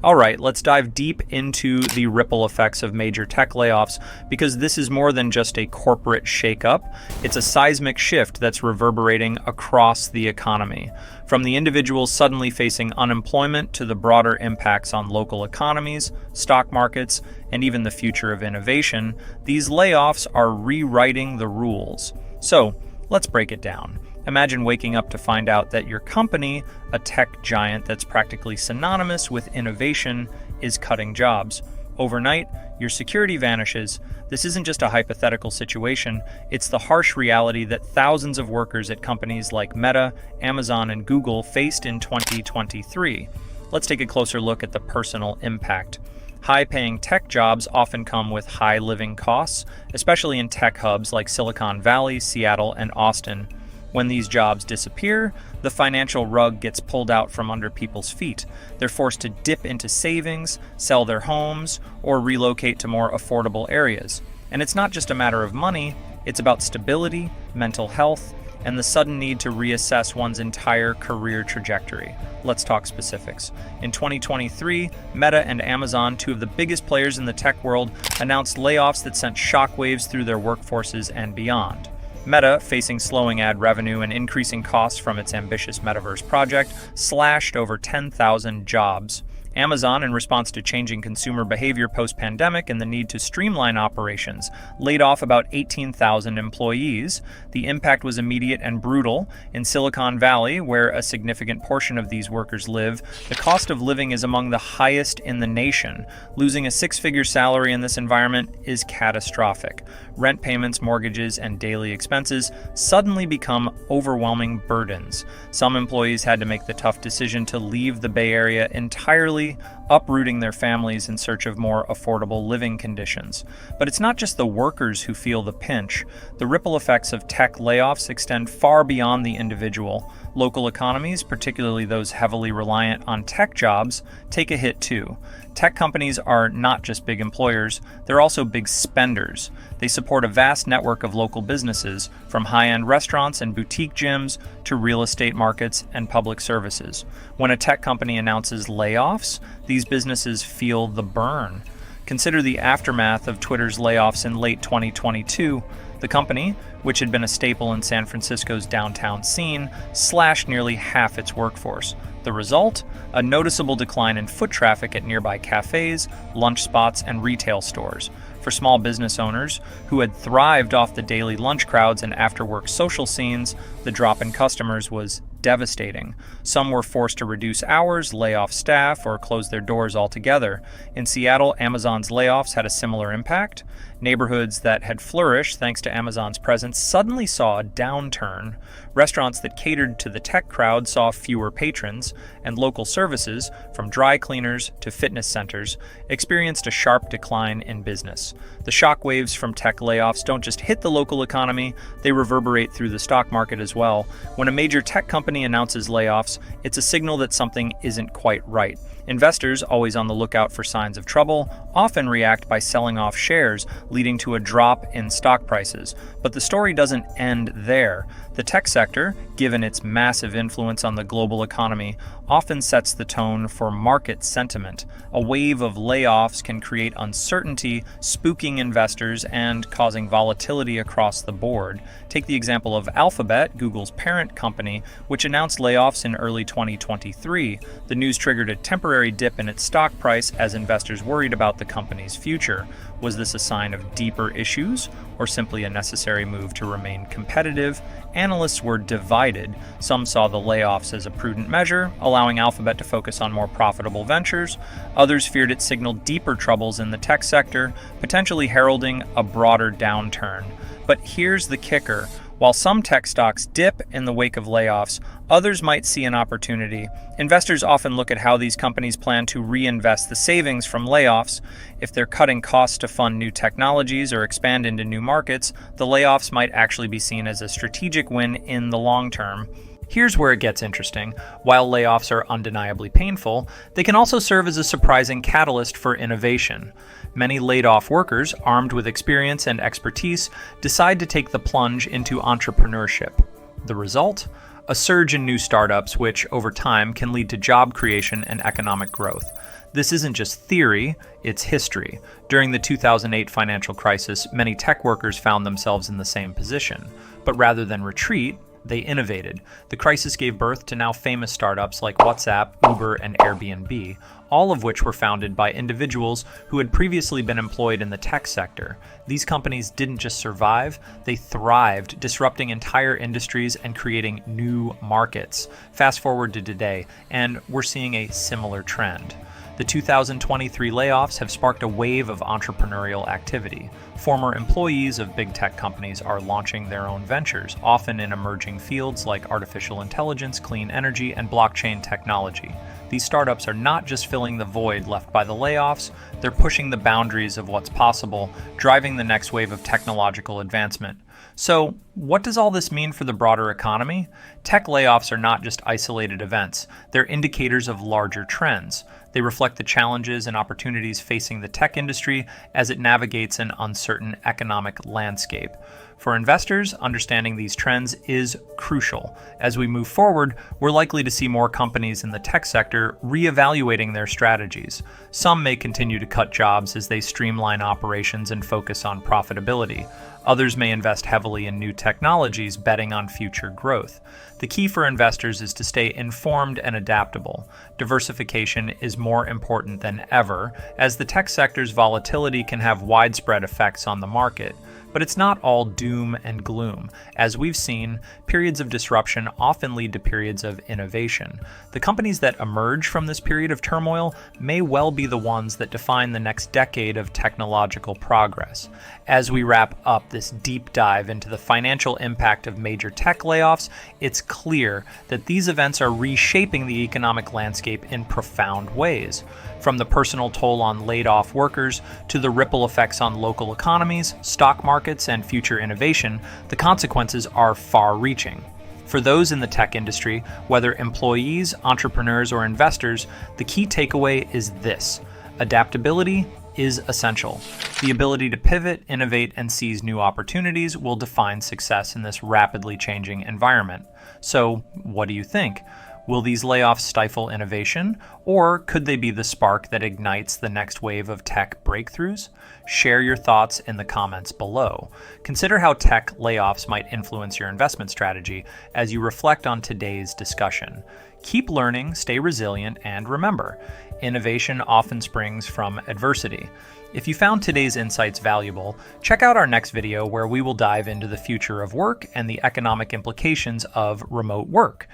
All right, let's dive deep into the ripple effects of major tech layoffs because this is more than just a corporate shakeup. It's a seismic shift that's reverberating across the economy. From the individuals suddenly facing unemployment to the broader impacts on local economies, stock markets, and even the future of innovation, these layoffs are rewriting the rules. So, let's break it down. Imagine waking up to find out that your company, a tech giant that's practically synonymous with innovation, is cutting jobs. Overnight, your security vanishes. This isn't just a hypothetical situation, it's the harsh reality that thousands of workers at companies like Meta, Amazon, and Google faced in 2023. Let's take a closer look at the personal impact. High-paying tech jobs often come with high living costs, especially in tech hubs like Silicon Valley, Seattle, and Austin. When these jobs disappear, the financial rug gets pulled out from under people's feet. They're forced to dip into savings, sell their homes, or relocate to more affordable areas. And it's not just a matter of money, it's about stability, mental health, and the sudden need to reassess one's entire career trajectory. Let's talk specifics. In 2023, Meta and Amazon, two of the biggest players in the tech world, announced layoffs that sent shockwaves through their workforces and beyond. Meta, facing slowing ad revenue and increasing costs from its ambitious metaverse project, slashed over 10,000 jobs. Amazon, in response to changing consumer behavior post-pandemic and the need to streamline operations, laid off about 18,000 employees. The impact was immediate and brutal. In Silicon Valley, where a significant portion of these workers live, the cost of living is among the highest in the nation. Losing a six-figure salary in this environment is catastrophic. Rent payments, mortgages, and daily expenses suddenly become overwhelming burdens. Some employees had to make the tough decision to leave the Bay Area entirely, uprooting their families in search of more affordable living conditions. But it's not just the workers who feel the pinch. The ripple effects of tech layoffs extend far beyond the individual. Local economies, particularly those heavily reliant on tech jobs, take a hit too. Tech companies are not just big employers, they're also big spenders. They support a vast network of local businesses, from high-end restaurants and boutique gyms to real estate markets and public services. When a tech company announces layoffs, these businesses feel the burn. Consider the aftermath of Twitter's layoffs in late 2022. The company, which had been a staple in San Francisco's downtown scene, slashed nearly half its workforce. The result? A noticeable decline in foot traffic at nearby cafes, lunch spots, and retail stores. For small business owners who had thrived off the daily lunch crowds and after-work social scenes, the drop in customers was devastating. Some were forced to reduce hours, lay off staff, or close their doors altogether. In Seattle, Amazon's layoffs had a similar impact. Neighborhoods that had flourished thanks to Amazon's presence suddenly saw a downturn. Restaurants that catered to the tech crowd saw fewer patrons, and local services, from dry cleaners to fitness centers, experienced a sharp decline in business. The shockwaves from tech layoffs don't just hit the local economy, they reverberate through the stock market as well. When a major tech company announces layoffs, it's a signal that something isn't quite right. Investors, always on the lookout for signs of trouble, often react by selling off shares, leading to a drop in stock prices. But the story doesn't end there. The tech sector, given its massive influence on the global economy, often sets the tone for market sentiment. A wave of layoffs can create uncertainty, spooking investors and causing volatility across the board. Take the example of Alphabet, Google's parent company, which announced layoffs in early 2023. The news triggered a temporary dip in its stock price as investors worried about the company's future. Was this a sign of deeper issues, or simply a necessary move to remain competitive? Analysts were divided. Some saw the layoffs as a prudent measure, allowing Alphabet to focus on more profitable ventures. Others feared it signaled deeper troubles in the tech sector, potentially heralding a broader downturn. But here's the kicker. While some tech stocks dip in the wake of layoffs, others might see an opportunity. Investors often look at how these companies plan to reinvest the savings from layoffs. If they're cutting costs to fund new technologies or expand into new markets, the layoffs might actually be seen as a strategic win in the long term. Here's where it gets interesting. While layoffs are undeniably painful, they can also serve as a surprising catalyst for innovation. Many laid-off workers, armed with experience and expertise, decide to take the plunge into entrepreneurship. The result? A surge in new startups, which, over time, can lead to job creation and economic growth. This isn't just theory, it's history. During the 2008 financial crisis, many tech workers found themselves in the same position. But rather than retreat, they innovated. The crisis gave birth to now famous startups like WhatsApp, Uber, and Airbnb, all of which were founded by individuals who had previously been employed in the tech sector. These companies didn't just survive, they thrived, disrupting entire industries and creating new markets. Fast forward to today, and we're seeing a similar trend. The 2023 layoffs have sparked a wave of entrepreneurial activity. Former employees of big tech companies are launching their own ventures, often in emerging fields like artificial intelligence, clean energy, and blockchain technology. These startups are not just filling the void left by the layoffs, they're pushing the boundaries of what's possible, driving the next wave of technological advancement. So, what does all this mean for the broader economy? Tech layoffs are not just isolated events, they're indicators of larger trends. They reflect the challenges and opportunities facing the tech industry as it navigates an uncertain economic landscape. For investors, understanding these trends is crucial. As we move forward, we're likely to see more companies in the tech sector reevaluating their strategies. Some may continue to cut jobs as they streamline operations and focus on profitability. Others may invest heavily in new technologies, betting on future growth. The key for investors is to stay informed and adaptable. Diversification is more important than ever, as the tech sector's volatility can have widespread effects on the market. But it's not all doom and gloom. As we've seen, periods of disruption often lead to periods of innovation. The companies that emerge from this period of turmoil may well be the ones that define the next decade of technological progress. As we wrap up this deep dive into the financial impact of major tech layoffs, it's clear that these events are reshaping the economic landscape in profound ways. From the personal toll on laid-off workers to the ripple effects on local economies, stock markets, and future innovation, the consequences are far-reaching. For those in the tech industry, whether employees, entrepreneurs, or investors, the key takeaway is this: adaptability is essential. The ability to pivot, innovate, and seize new opportunities will define success in this rapidly changing environment. So, what do you think? Will these layoffs stifle innovation, or could they be the spark that ignites the next wave of tech breakthroughs? Share your thoughts in the comments below. Consider how tech layoffs might influence your investment strategy as you reflect on today's discussion. Keep learning, stay resilient, and remember, innovation often springs from adversity. If you found today's insights valuable, check out our next video where we will dive into the future of work and the economic implications of remote work.